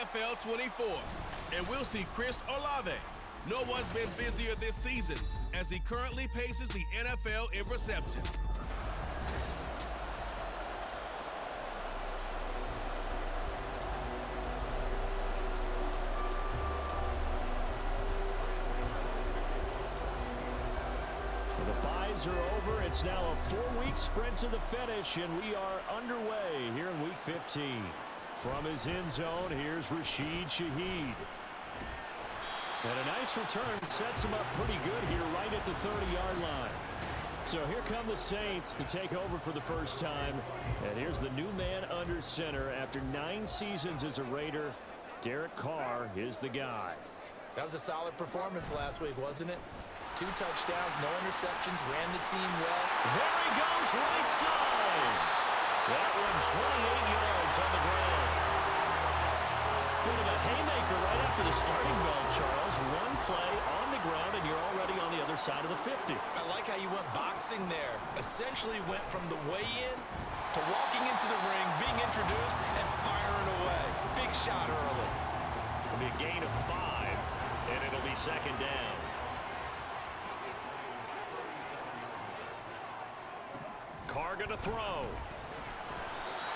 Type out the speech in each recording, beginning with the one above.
NFL 24. And we'll see Chris Olave. No one's been busier this season as he currently paces the NFL in receptions. Are over. It's now a 4-week sprint to the finish, and we are underway here in Week 15. From his end zone, here's Rashid Shaheed. And a nice return sets him up pretty good here right at the 30-yard line. So here come the Saints to take over for the first time. And here's the new man under center after 9 seasons as a Raider. Derek Carr is the guy. That was a solid performance last week, wasn't it? 2 touchdowns, no interceptions, ran the team well. There he goes, right side. That one 28 yards on the ground. Bit of a haymaker right after the starting bell, Charles. 1 play on the ground, and you're already on the other side of the 50. I like how you went boxing there. Essentially went from the weigh-in to walking into the ring, being introduced, and firing away. Big shot early. It'll be a gain of 5, and it'll be second down. Carr going to throw.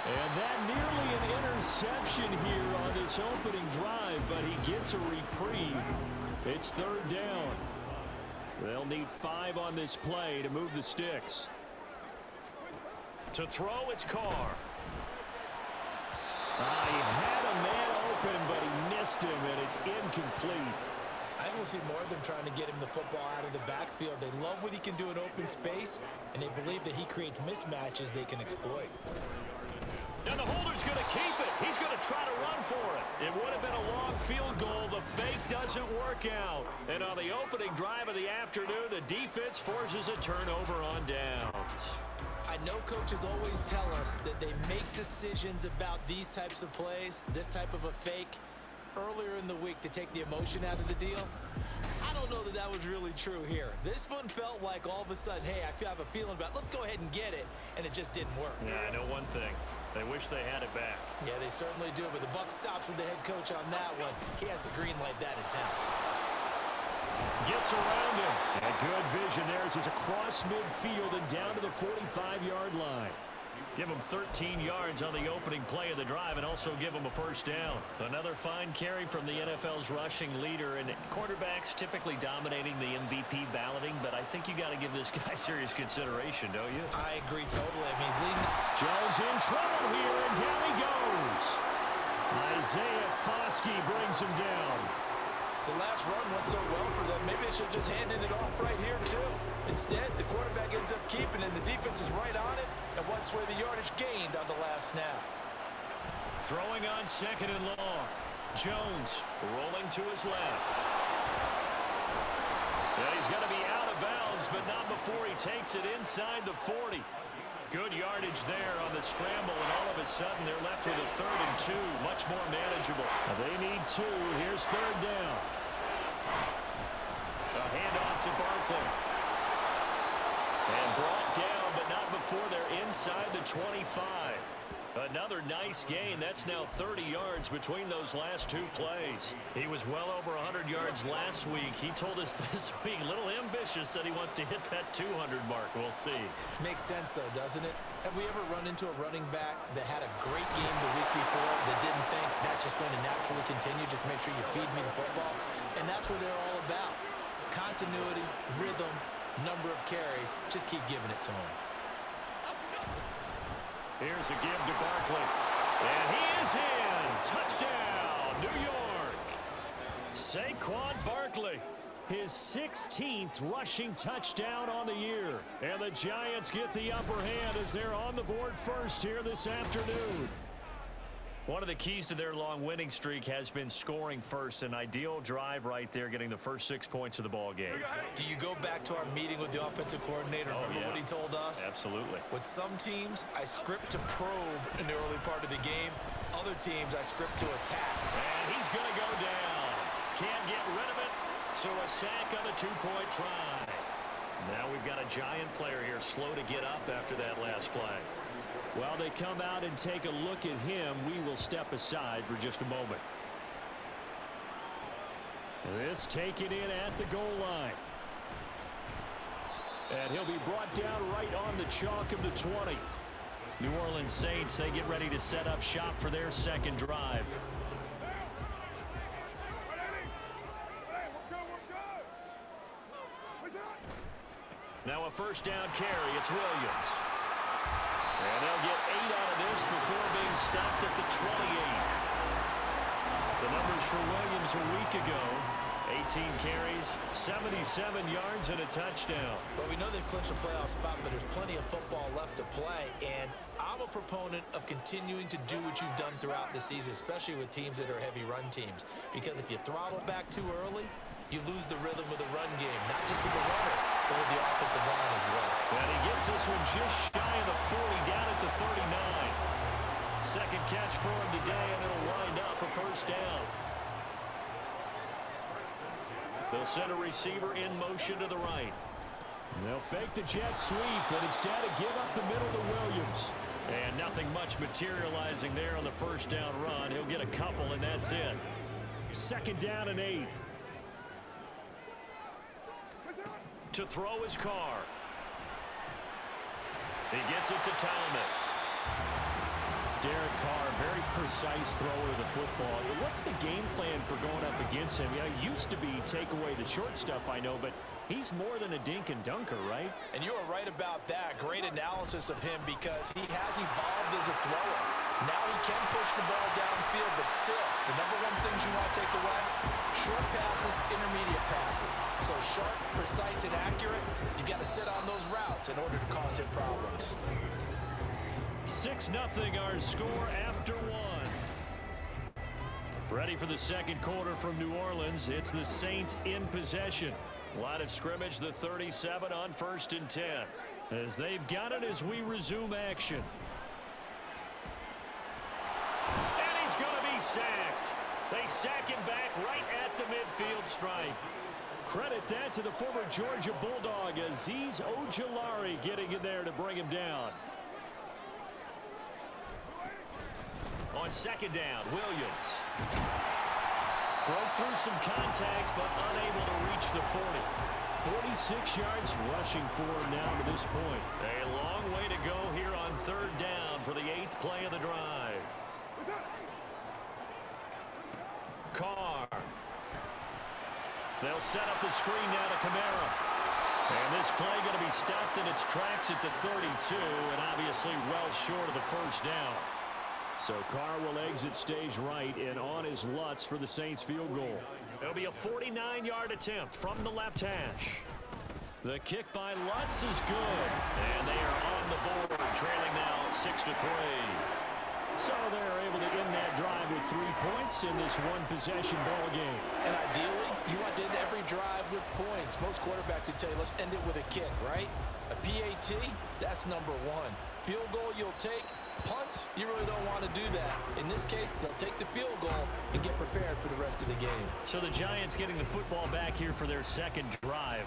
And that nearly an interception here on this opening drive, but he gets a reprieve. It's third down. They'll need 5 on this play to move the sticks. To throw, it's Carr. He had a man open, but he missed him, and it's incomplete. I think we'll see more of them trying to get him the football out of the backfield. They love what he can do in open space, and they believe that he creates mismatches they can exploit. And the holder's going to keep it. He's going to try to run for it. It would have been a long field goal. The fake doesn't work out. And on the opening drive of the afternoon, the defense forces a turnover on downs. I know coaches always tell us that they make decisions about these types of plays, this type of a fake, earlier in the week to take the emotion out of the deal. I don't know that that was really true here. This one felt like all of a sudden, hey, I have a feeling about, let's go ahead and get it, and it just didn't work. Yeah, I know one thing. They wish they had it back. Yeah, they certainly do, but the buck stops with the head coach on that one. He has to green light that attempt. Gets around him. And good vision there as he's across midfield and down to the 45-yard line. Give him 13 yards on the opening play of the drive and also give him a first down. Another fine carry from the NFL's rushing leader, and quarterbacks typically dominating the MVP balloting, but I think you got to give this guy serious consideration, don't you? I agree totally. I mean, he's leading. Jones in trouble here, and down he goes. Isaiah Foskey brings him down. The last run went so well for them. Maybe they should have just handed it off right here, too. Instead, the quarterback ends up keeping it, and the defense is right on it and wipes away the yardage gained on the last snap. Throwing on second and long. Jones rolling to his left. Yeah, he's going to be out of bounds, but not before he takes it inside the 40. Good yardage there on the scramble, and all of a sudden they're left with a 3rd and 2, much more manageable. They need 2. Here's third down. A handoff to Barkley. And brought down, but not before they're inside the 25. Another nice gain. That's now 30 yards between those last 2 plays. He was well over 100 yards last week. He told us this week, a little ambitious, that he wants to hit that 200 mark. We'll see. Makes sense, though, doesn't it? Have we ever run into a running back that had a great game the week before that didn't think that's just going to naturally continue? Just make sure you feed me the football. And that's what they're all about. Continuity, rhythm, number of carries. Just keep giving it to him. Here's a give to Barkley. And he is in. Touchdown, New York. Saquon Barkley. His 16th rushing touchdown on the year. And the Giants get the upper hand as they're on the board first here this afternoon. One of the keys to their long winning streak has been scoring first. An ideal drive right there, getting the first 6 points of the ball game. Do you go back to our meeting with the offensive coordinator? Remember what he told us? Absolutely. With some teams, I script to probe in the early part of the game. Other teams, I script to attack. And he's going to go down. Can't get rid of it. So a sack on a 2-point try. Now we've got a Giant player here slow to get up after that last play. While they come out and take a look at him, we will step aside for just a moment. This taken in at the goal line. And he'll be brought down right on the chalk of the 20. New Orleans Saints, they get ready to set up shop for their second drive. Now a first down carry. It's Williams. And they'll get 8 out of this before being stopped at the 28. The numbers for Williams a week ago: 18 carries, 77 yards, and a touchdown. Well, we know they've clinched a playoff spot, but there's plenty of football left to play. And I'm a proponent of continuing to do what you've done throughout the season, especially with teams that are heavy run teams. Because if you throttle back too early, you lose the rhythm of the run game, not just with the runner, but with the offensive line as well. And he gets this one just shy of the 40, down at the 39. Second catch for him today, and it'll wind up a first down. They'll send a receiver in motion to the right. They'll fake the jet sweep, but instead of give up the middle to Williams. And nothing much materializing there on the first down run. He'll get a couple, and that's it. Second down and 8. To throw his car. He gets it to Thomas. Derek Carr, very precise thrower of the football. What's the game plan for going up against him? Yeah, it used to be take away the short stuff, I know, but he's more than a dink and dunker, right? And you are right about that. Great analysis of him because he has evolved as a thrower. Now he can push the ball downfield, but still, the number one things you want to take away: short passes, intermediate passes. So sharp, precise, and accurate, you got to sit on those routes in order to cause him problems. 6-0 our score after 1. Ready for the second quarter from New Orleans. It's the Saints in possession. Line of scrimmage, the 37 on 1st and 10. As they've got it as we resume action. And he's going to be sacked. They sack him back right at the midfield stripe. Credit that to the former Georgia Bulldog, Azeez Ojulari, getting in there to bring him down. On second down, Williams. Broke through some contact, but unable to reach the 40. 46 yards rushing for him now to this point. A long way to go here on third down for the 8th play of the drive. Carr. They'll set up the screen now to Kamara. And this play going to be stopped in its tracks at the 32, and obviously well short of the first down. So Carr will exit stage right and on his Lutz for the Saints field goal. It'll be a 49-yard attempt from the left hash. The kick by Lutz is good. And they are on the board, trailing now 6-3. So they're able to end that drive with 3 points in this one-possession ball game. And ideally, you want to end every drive with points. Most quarterbacks would tell you, let's end it with a kick, right? A PAT, that's number 1. Field goal you'll take. Punts, you really don't want to do that. In this case, they'll take the field goal and get prepared for the rest of the game. So the Giants getting the football back here for their second drive.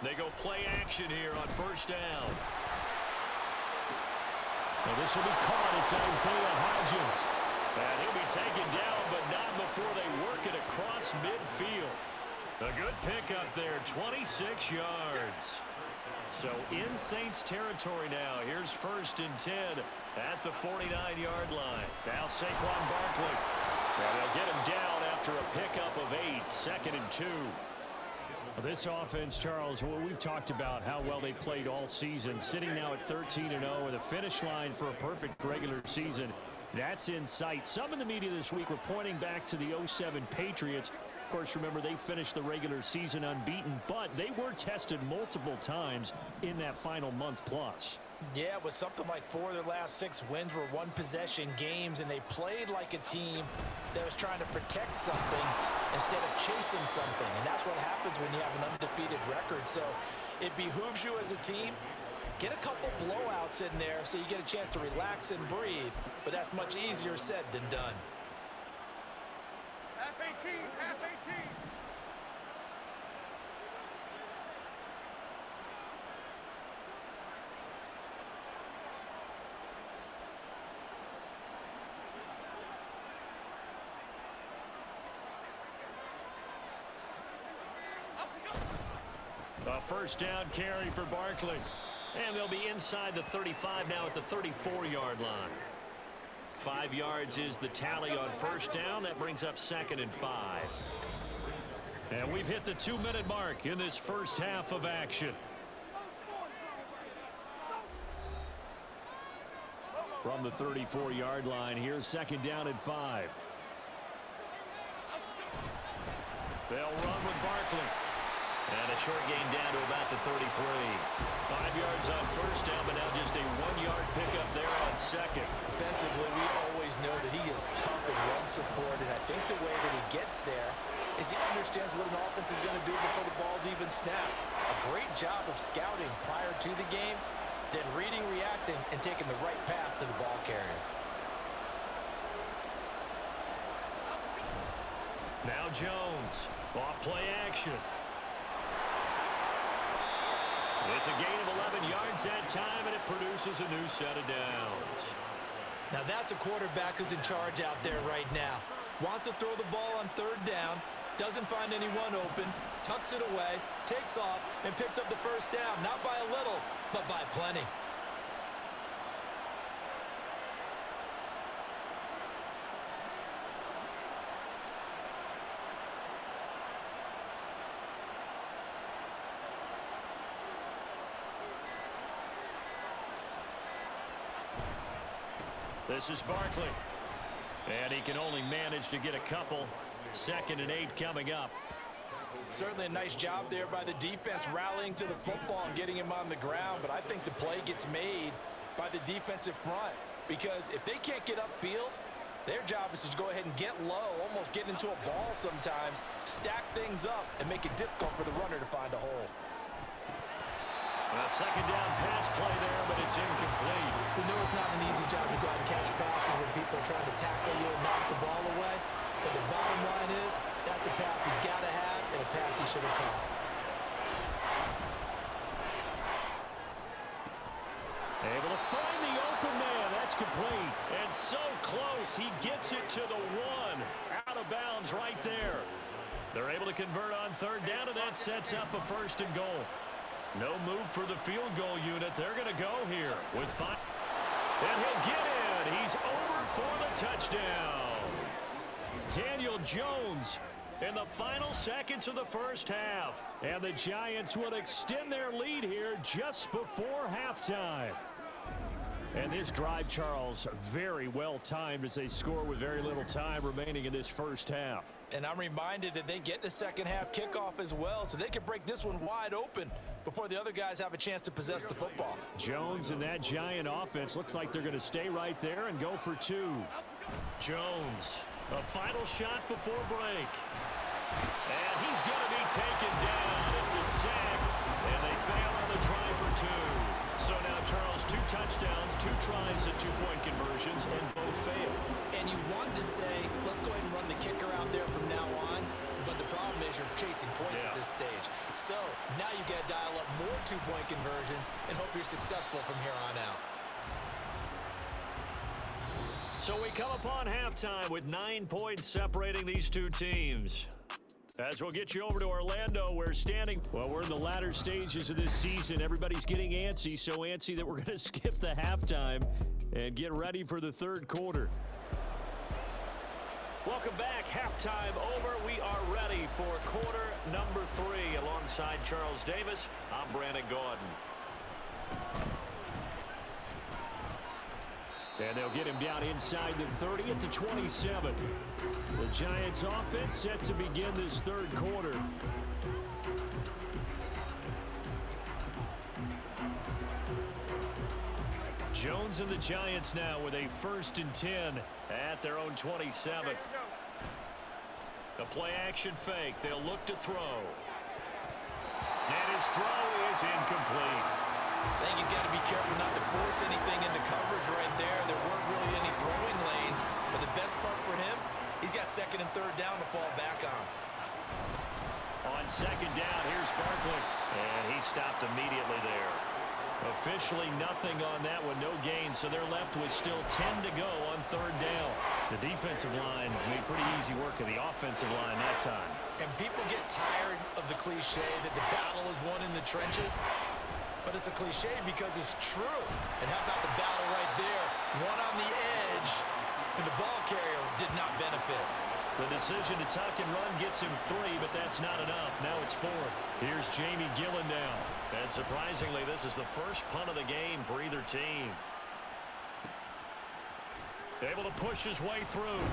They go play action here on first down. Well, this will be caught. It's Isaiah Hodgins. And he'll be taken down, but not before they work it across midfield. A good pickup there, 26 yards. So in Saints territory now. Here's 1st and 10 at the 49-yard line. Now Saquon Barkley. And they'll get him down after a pickup of 8. 2nd and 2. This offense, Charles, well, we've talked about how well they played all season. Sitting now at 13-0 with a finish line for a perfect regular season. That's in sight. Some in the media this week were pointing back to the 07 Patriots. Of course, remember, they finished the regular season unbeaten, but they were tested multiple times in that final month plus. Yeah, with something like 4 of their last 6 wins were one-possession games, and they played like a team that was trying to protect something instead of chasing something. And that's what happens when you have an undefeated record. So it behooves you as a team, get a couple blowouts in there so you get a chance to relax and breathe. But that's much easier said than done. Half 18, half 18. A first down carry for Barkley. And they'll be inside the 35 now at the 34-yard line. 5 yards is the tally on first down. That brings up 2nd and 5. And we've hit the 2-minute mark in this first half of action. From the 34-yard line, here's 2nd down and 5. They'll run with Barkley. And a short gain down to about the 33. 5 yards on first down, but now just a 1-yard pickup there on second. Defensively, we always know that he is tough in run support, and I think the way that he gets there is he understands what an offense is going to do before the ball's even snapped. A great job of scouting prior to the game, then reading, reacting, and taking the right path to the ball carrier. Now Jones, off play action. It's a gain of 11 yards that time, and it produces a new set of downs. Now that's a quarterback who's in charge out there right now. Wants to throw the ball on 3rd down, doesn't find anyone open, tucks it away, takes off, and picks up the first down. Not by a little, but by plenty. This is Barkley. And he can only manage to get a couple. 2nd and 8 coming up. Certainly a nice job there by the defense rallying to the football and getting him on the ground, but I think the play gets made by the defensive front because if they can't get upfield, their job is to go ahead and get low, almost get into a ball sometimes, stack things up, and make it difficult for the runner to find a hole. A 2nd down pass play there, but it's incomplete. We know it's not an easy job to go out and catch passes when people are trying to tackle you and knock the ball away. But the bottom line is, that's a pass he's got to have and a pass he should have caught. Able to find the open man. That's complete. And so close, he gets it to the 1. Out of bounds right there. They're able to convert on 3rd down, and that sets up a 1st and goal. No move for the field goal unit. They're going to go here with 5. And he'll get in. He's over for the touchdown. Daniel Jones in the final seconds of the first half. And the Giants will extend their lead here just before halftime. And this drive, Charles, very well timed as they score with very little time remaining in this first half. And I'm reminded that they get the second half kickoff as well, so they can break this one wide open before the other guys have a chance to possess the football. Jones and that Giant offense looks like they're going to stay right there and go for 2. Jones, a final shot before break. And he's going to be taken down. It's a sack, and they fail on the try for 2. So now, Charles, 2 touchdowns, 2 tries at 2-point conversions, and both fail. And you want to say, let's go ahead and run the kicker out there from now on, but the problem is you're chasing points at this stage. So now you got to dial up more 2-point conversions and hope you're successful from here on out. So we come upon halftime with 9 points separating these two teams. As we'll get you over to Orlando, we're in the latter stages of this season. Everybody's getting antsy, so antsy that we're going to skip the halftime and get ready for the 3rd quarter. Welcome back. Halftime over. We are ready for quarter number 3. Alongside Charles Davis, I'm Brandon Gordon. And they'll get him down inside the 30 at the 27. The Giants offense set to begin this 3rd quarter. Jones and the Giants now with a 1st and 10 at their own 27. The play action fake. They'll look to throw. And his throw is incomplete. I think he's got to be careful not to force anything into coverage right there. There weren't really any throwing lanes, but the best part for him, he's got 2nd and 3rd down to fall back on. On 2nd down, here's Barkley. And he stopped immediately there. Officially nothing on that one, no gain, so they're left with still 10 to go on third down. The defensive line made pretty easy work of the offensive line that time. And people get tired of the cliche that the battle is won in the trenches. But it's a cliche because it's true. And how about the battle right there? One on the edge, and the ball carrier did not benefit. The decision to tuck and run gets him 3, but that's not enough. Now it's 4th. Here's Jamie Gillen now. And surprisingly, this is the first punt of the game for either team. Able to push his way through.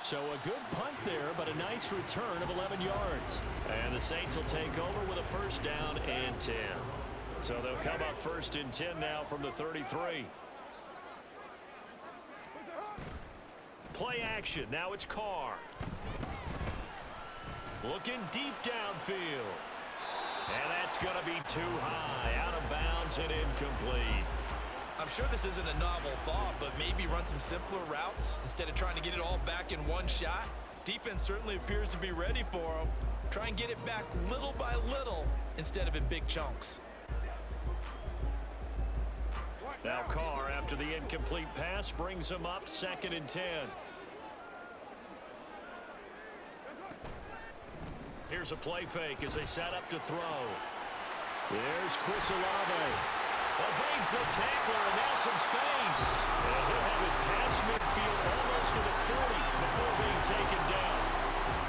So a good punt there, but a nice return of 11 yards. And the Saints will take over with a first down and 10. So they'll come up first and 10 now from the 33. Play action. Now it's Carr. Looking deep downfield. And that's going to be too high. Out of bounds and incomplete. I'm sure this isn't a novel thought, but maybe run some simpler routes instead of trying to get it all back in one shot. Defense certainly appears to be ready for him. Try and get it back little by little instead of in big chunks. Now Carr, after the incomplete pass, brings him up 2nd and 10. Here's a play fake as they set up to throw. There's Chris Olave. Evades the tackler, and now some space. And he'll have it past midfield, almost to the 40 before being taken down.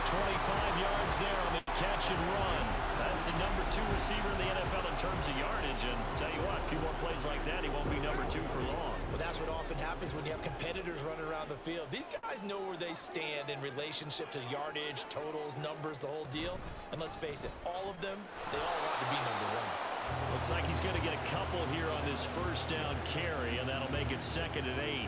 25 yards there on the catch and run. That's the number 2 receiver in the NFL in terms of yardage. And tell you what, a few more plays like that, he won't be number 2 for long. Well, that's what often happens when you have competitors running around the field. These guys know where they stand in relationship to yardage, totals, numbers, the whole deal. And let's face it, all of them, they all want to be number 1. Looks like he's going to get a couple here on this first down carry, and that'll make it 2nd and 8.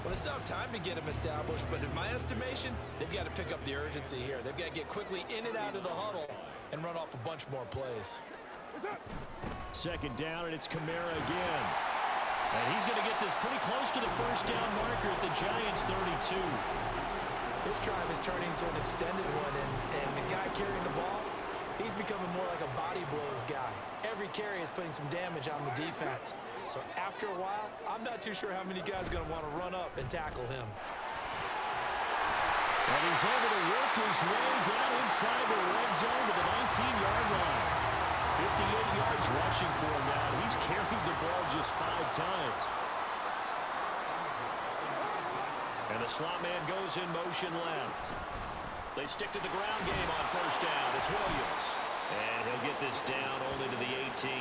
Well, they still have time to get him established, but in my estimation, they've got to pick up the urgency here. They've got to get quickly in and out of the huddle and run off a bunch more plays. 2nd down, and it's Kamara again. And he's going to get this pretty close to the first down marker at the Giants' 32. This drive is turning into an extended one, and the guy carrying the ball, he's becoming more like a body blows guy. Every carry is putting some damage on the defense. So after a while, I'm not too sure how many guys are going to want to run up and tackle him. And he's able to work his way down inside the red zone to the 19-yard line. 58 yards rushing for him now. He's carried the ball just 5 times. And the slot man goes in motion left. They stick to the ground game on first down. It's Williams. And he'll get this down only to the 18.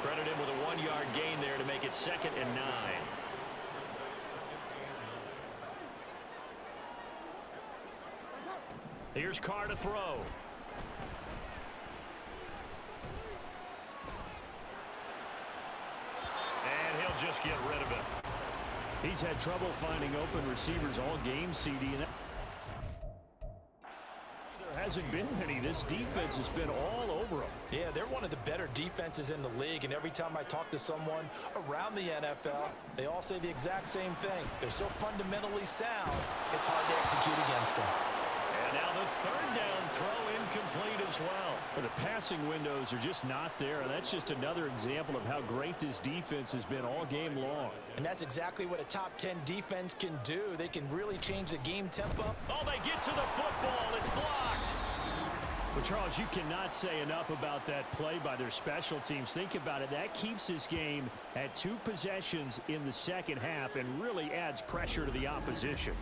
Credit him with a 1-yard gain there to make it 2nd and 9. Here's Carr to throw. And he'll just get rid of it. He's had trouble finding open receivers all game, CD. And there hasn't been many. This defense has been all over them. Yeah, they're one of the better defenses in the league, and every time I talk to someone around the NFL, they all say the exact same thing. They're so fundamentally sound, it's hard to execute against them. And now the 3rd down throw incomplete as well. The passing windows are just not there, and that's just another example of how great this defense has been all game long. And that's exactly what a top 10 defense can do. They can really change the game tempo. Oh, they get to the football. It's blocked. But, Charles, you cannot say enough about that play by their special teams. Think about it. That keeps this game at 2 possessions in the second half and really adds pressure to the opposition.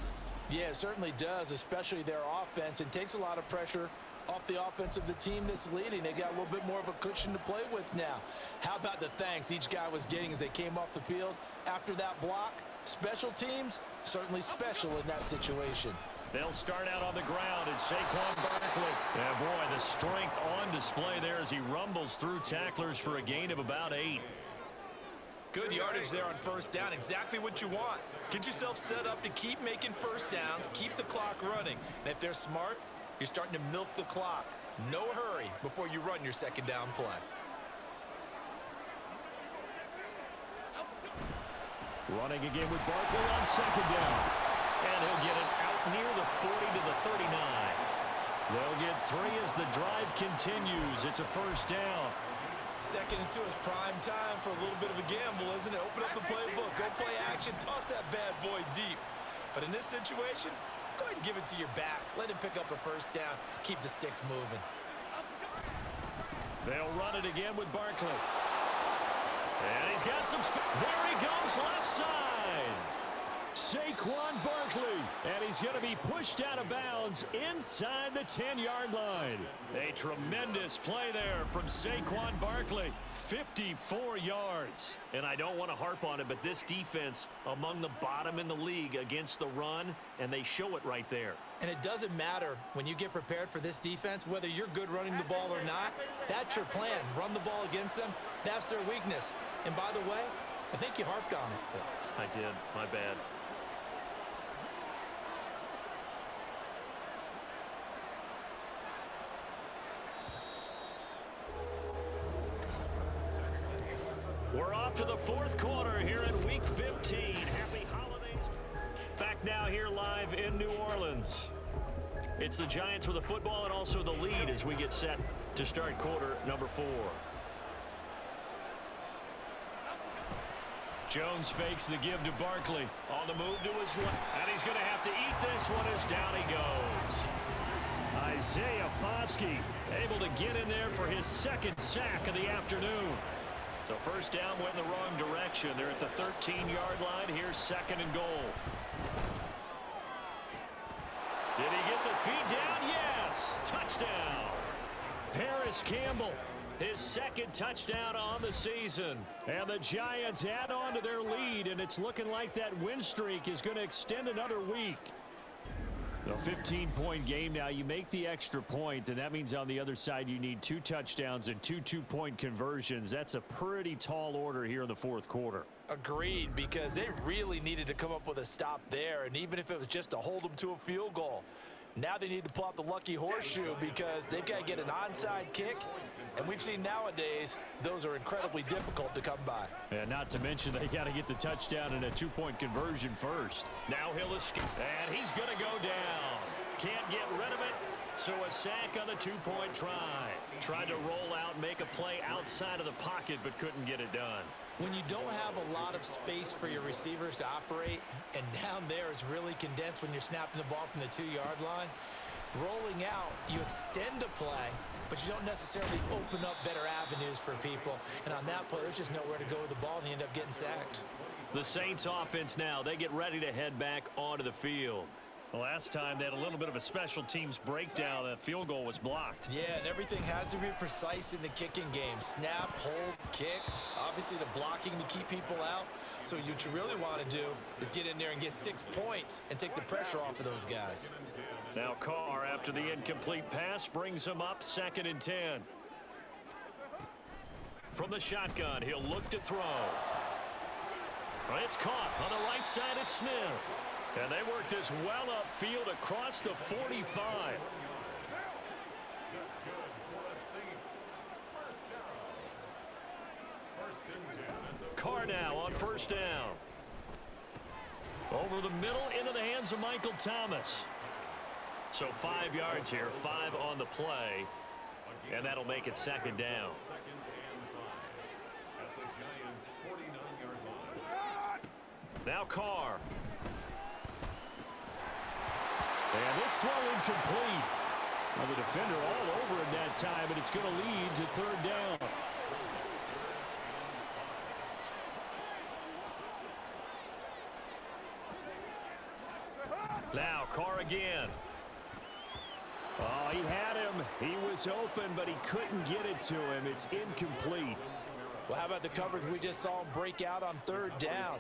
Yeah, it certainly does, especially their offense. It takes a lot of pressure off the offense of the team that's leading. They got a little bit more of a cushion to play with now. How about the thanks each guy was getting as they came off the field after that block? Special teams, certainly special in that situation. They'll start out on the ground, and Saquon Barkley. Yeah, boy, the strength on display there as he rumbles through tacklers for a gain of about 8. Good yardage there on first down. Exactly what you want. Get yourself set up to keep making first downs, keep the clock running. And if they're smart, you're starting to milk the clock. No hurry before you run your second down play. Running again with Barkley on second down. And he'll get it out near the 40 to the 39. They'll get 3 as the drive continues. It's a first down. Second and 2 is prime time for a little bit of a gamble, isn't it? Open up the playbook, go play action, toss that bad boy deep. But in this situation, go ahead and give it to your back. Let him pick up a first down. Keep the sticks moving. They'll run it again with Barkley. And he's got some there he goes, left side. Saquon Barkley. And he's going to be pushed out of bounds inside the 10-yard line. A tremendous play there from Saquon Barkley. 54 yards. And I don't want to harp on it, but this defense among the bottom in the league against the run, and they show it right there. And it doesn't matter when you get prepared for this defense, whether you're good running the ball or not. That's your plan. Run the ball against them. That's their weakness. And by the way, I think you harped on it. I did. My bad. We're off to the fourth quarter here in Week 15. Happy holidays. Back now here live in New Orleans. It's the Giants with the football and also the lead as we get set to start quarter number 4. Jones fakes the give to Barkley. On the move to his left. And he's going to have to eat this one as down he goes. Isaiah Foskey able to get in there for his second sack of the afternoon. So first down went in the wrong direction. They're at the 13-yard line. Here's second and goal. Did he get the feed down? Yes. Touchdown. Paris Campbell, his second touchdown on the season. And the Giants add on to their lead, and it's looking like that win streak is going to extend another week. A 15-point game now. You make the extra point, and that means on the other side you need 2 touchdowns and 2 two-point conversions. That's a pretty tall order here in the fourth quarter. Agreed, because they really needed to come up with a stop there, and even if it was just to hold them to a field goal. Now they need to pull out the lucky horseshoe because they've got to get an onside kick, and we've seen nowadays those are incredibly difficult to come by. And not to mention they got to get the touchdown and a 2-point conversion first. Now he'll escape, and he's going to go down. Can't get rid of it, so a sack on the 2-point try. Tried to roll out, make a play outside of the pocket, but couldn't get it done. When you don't have a lot of space for your receivers to operate, and down there it's really condensed when you're snapping the ball from the 2-yard line, rolling out, you extend a play, but you don't necessarily open up better avenues for people. And on that play, there's just nowhere to go with the ball, and you end up getting sacked. The Saints offense now, they get ready to head back onto the field. Last time they had a little bit of a special teams breakdown. That field goal was blocked. Yeah, and everything has to be precise in the kicking game. Snap, hold, kick. Obviously the blocking to keep people out. So what you really want to do is get in there and get 6 points and take the pressure off of those guys. Now Carr, after the incomplete pass, brings him up 2nd and 10. From the shotgun, he'll look to throw. It's caught on the right side at Smith. And they work this well upfield across the 45. Carr now on first down. Over the middle into the hands of Michael Thomas. So 5 yards here, 5 on the play. And that'll make it second down. Now Carr. And this throw incomplete. Well, the defender all over him that time, and it's going to lead to third down. Now Carr again. Oh, he had him. He was open, but he couldn't get it to him. It's incomplete. Well, how about the coverage we just saw him break out on third down?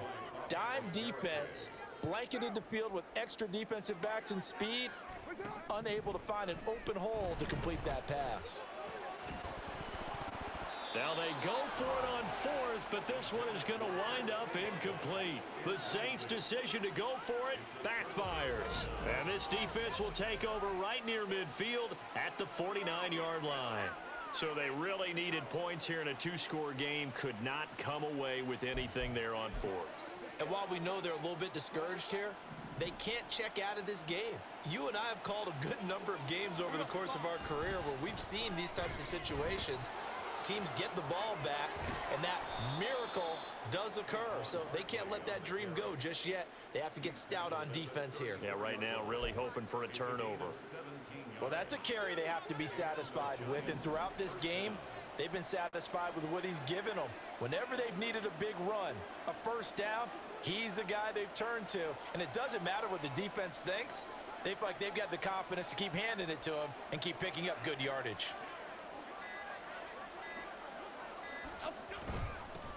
Dime defense, blanketed the field with extra defensive backs and speed, unable to find an open hole to complete that pass. Now they go for it on fourth, but this one is going to wind up incomplete. The Saints' decision to go for it backfires. And this defense will take over right near midfield at the 49-yard line. So they really needed points here in a 2-score game. Could not come away with anything there on fourth. And while we know they're a little bit discouraged here, they can't check out of this game. You and I have called a good number of games over the course of our career where we've seen these types of situations. teams get the ball back, and that miracle does occur. So they can't let that dream go just yet. They have to get stout on defense here. Yeah, right now really hoping for a turnover. Well, that's a carry they have to be satisfied with, and throughout this game, they've been satisfied with what he's given them. Whenever they've needed a big run, a first down, he's the guy they've turned to. And it doesn't matter what the defense thinks. They feel like they've got the confidence to keep handing it to him and keep picking up good yardage.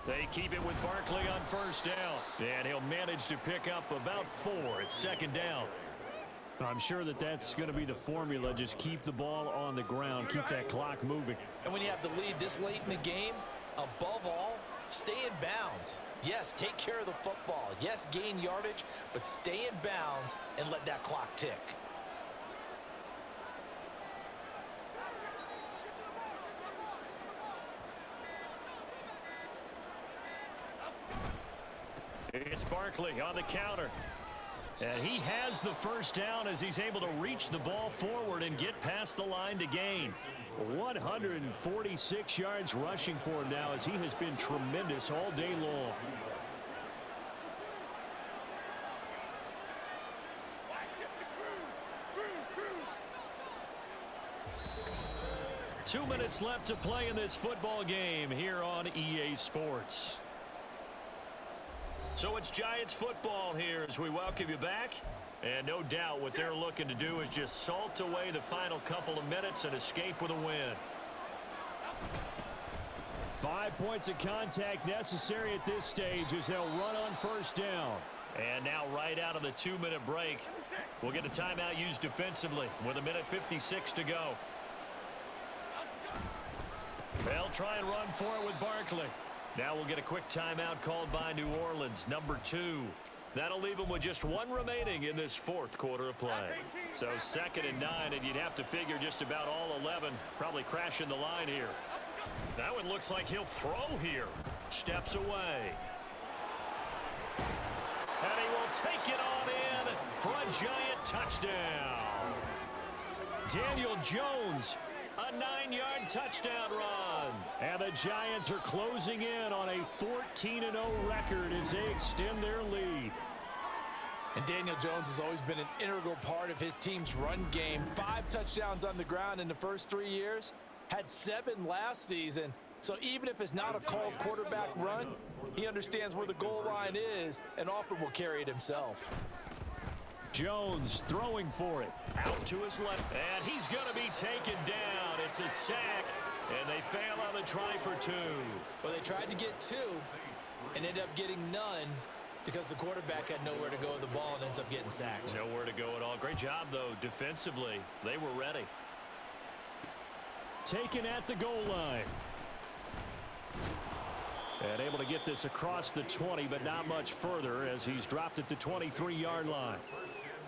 They keep it with Barkley on first down. And he'll manage to pick up about 4. It's second down. I'm sure that's going to be the formula. Just keep the ball on the ground. Keep that clock moving. And when you have the lead this late in the game, above all, stay in bounds. Yes, take care of the football. Yes, gain yardage, but stay in bounds and let that clock tick. It's Barkley on the counter. And he has the first down as he's able to reach the ball forward and get past the line to gain. 146 yards rushing for him now as he has been tremendous all day long. Two minutes left to play in this football game here on EA Sports. So it's Giants football here as we welcome you back. And no doubt what they're looking to do is just salt away the final couple of minutes and escape with a win. 5 points of contact necessary at this stage as they'll run on first down. And now right out of the 2-minute break, we'll get a timeout used defensively with 1:56 to go. They'll try and run for it with Barkley. Now we'll get a quick timeout called by New Orleans, number 2. That'll leave them with just 1 remaining in this fourth quarter of play. So 2nd and 9, and you'd have to figure just about all 11 probably crashing the line here. That one looks like he'll throw here. Steps away. And he will take it on in for a Giant touchdown. Daniel Jones, a 9-yard touchdown run. And the Giants are closing in on a 14-0 record as they extend their lead. And Daniel Jones has always been an integral part of his team's run game. 5 touchdowns on the ground in the first 3 years. Had 7 last season. So even if it's not a called quarterback run, he understands where the goal line is and often will carry it himself. Jones throwing for it. Out to his left. And he's going to be taken down. It's a sack. And they fail on the try for 2. Well, they tried to get 2 and ended up getting none because the quarterback had nowhere to go with the ball and ends up getting sacked. Nowhere to go at all. Great job, though, defensively. They were ready. Taken at the goal line. And able to get this across the 20, but not much further as he's dropped at the 23-yard line.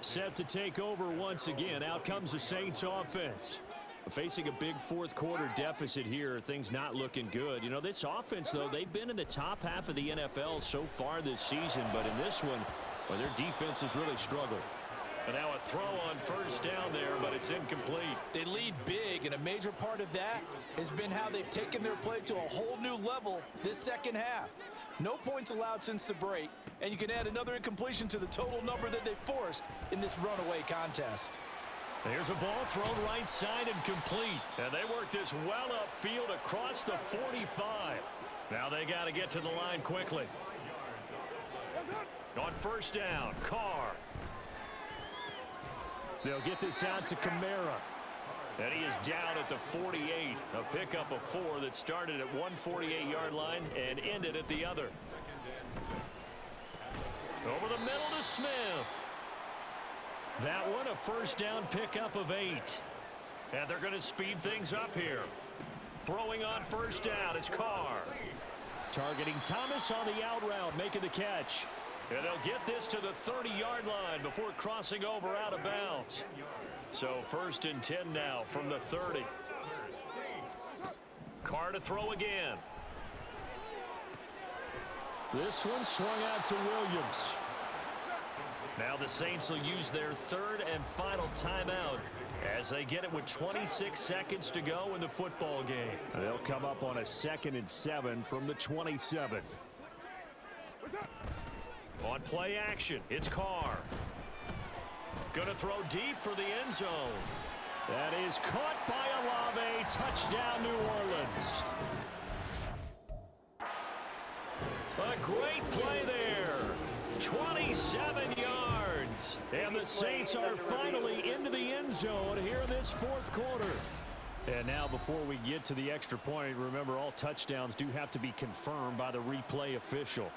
Set to take over once again. Out comes the Saints offense. Facing a big fourth quarter deficit here. Things not looking good. You know, this offense, though, they've been in the top half of the NFL so far this season. But in this one, well, their defense has really struggled. And now a throw on first down there, but it's incomplete. They lead big, and a major part of that has been how they've taken their play to a whole new level this second half. No points allowed since the break, and you can add another incompletion to the total number that they forced in this runaway contest. There's a ball thrown right side and complete. And they work this well upfield across the 45. Now they got to get to the line quickly. On first down, Carr. They'll get this out to Kamara. And he is down at the 48. A pickup of 4 that started at one 48-yard line and ended at the other. Over the middle to Smith. That one a first down pickup of 8. And they're going to speed things up here. Throwing on first down is Carr. Targeting Thomas on the out route, making the catch. And they'll get this to the 30-yard line before crossing over out of bounds. So 1st and 10 now from the 30. Carr to throw again. This one swung out to Williams. Now the Saints will use their third and final timeout as they get it with 26 seconds to go in the football game. They'll come up on a 2nd and 7 from the 27. On play action, it's Carr. Going to throw deep for the end zone. That is caught by Olave. Touchdown, New Orleans. A great play there. 27 yards. And the Saints are finally into the end zone here in this fourth quarter. And now before we get to the extra point, remember all touchdowns do have to be confirmed by the replay official.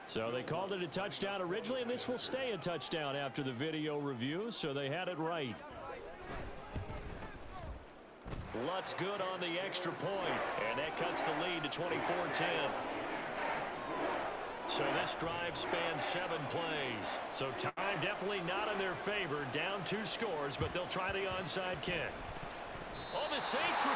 So they called it a touchdown originally, and this will stay a touchdown after the video review, so they had it right. Lutz good on the extra point, and that cuts the lead to 24-10. So this drive spans 7 plays. So time definitely not in their favor, down 2 scores, but they'll try the onside kick. Oh, the Saints...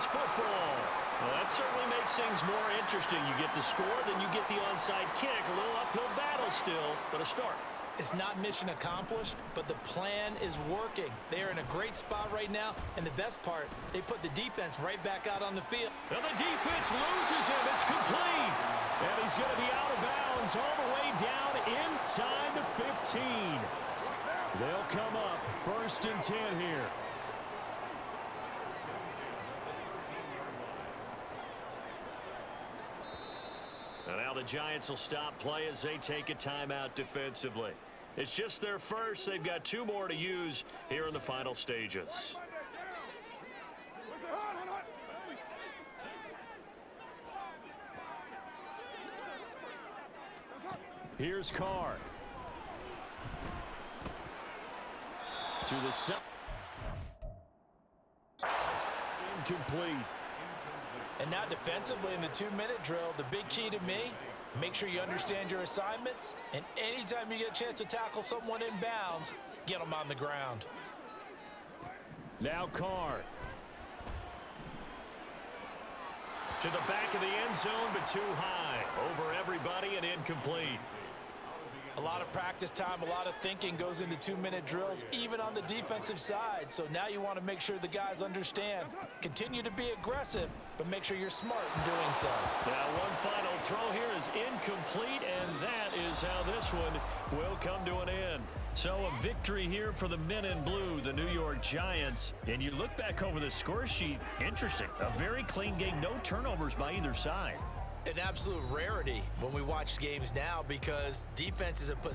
football. Well, that certainly makes things more interesting. You get the score, then you get the onside kick. A little uphill battle still, but a start. It's not mission accomplished, but the plan is working. They're in a great spot right now, and the best part, they put the defense right back out on the field. And the defense loses him. It's complete. And he's going to be out of bounds all the way down inside the 15. They'll come up 1st and 10 here. And now the Giants will stop play as they take a timeout defensively. It's just their first. They've got 2 more to use here in the final stages. Here's Carr. To the side. Incomplete. And now defensively in the 2-minute drill, the big key to me, make sure you understand your assignments, and anytime you get a chance to tackle someone in bounds, get them on the ground. Now Carr. To the back of the end zone, but too high. Over everybody and incomplete. A lot of practice time, a lot of thinking goes into 2-minute drills, even on the defensive side. So now you want to make sure the guys understand. Continue to be aggressive, but make sure you're smart in doing so. Now one final throw here is incomplete, and that is how this one will come to an end. So a victory here for the men in blue, the New York Giants. And you look back over the score sheet, interesting. A very clean game, no turnovers by either side. An absolute rarity when we watch games now because defenses have put